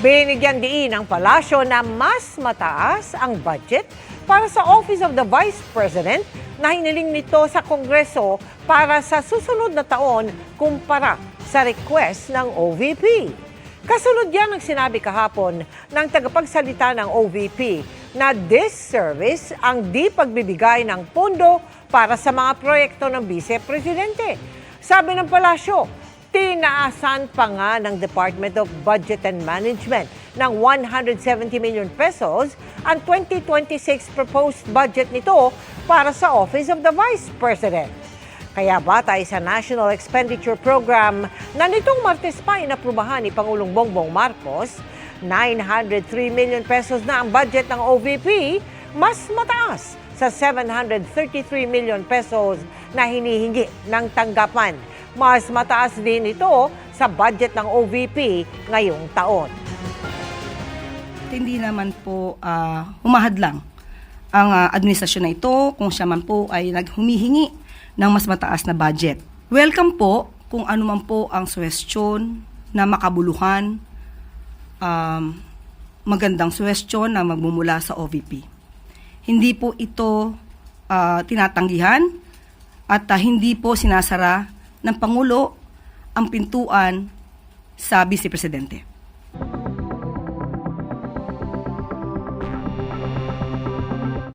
Binigyan diin ng palasyo na mas mataas ang budget para sa Office of the Vice President na hiniling nito sa Kongreso para sa susunod na taon kumpara sa request ng OVP. Kasunod yan ang sinabi kahapon ng tagapagsalita ng OVP na disservice ang di pagbibigay ng pondo para sa mga proyekto ng Vice Presidente. Sabi ng palasyo, tinaasan pa nga ng Department of Budget and Management ng 170 million pesos ang 2026 proposed budget nito para sa Office of the Vice President. Kaya batay sa National Expenditure Program na nitong Martes pa inaprubahan ni Pangulong Bongbong Marcos, 903 million pesos na ang budget ng OVP, mas mataas sa 733 million pesos na hinihingi ng tanggapan. Mas mataas din ito sa budget ng OVP ngayong taon. Hindi naman po humahadlang ang administrasyon na ito kung siya man po ay naghumihingi ng mas mataas na budget. Welcome po kung ano man po ang suwestyon na makabuluhan, magandang suwestyon na magmumula sa OVP. Hindi po ito tinatanggihan at hindi po sinasara ng Pangulo ang pintuan sa Vice Presidente.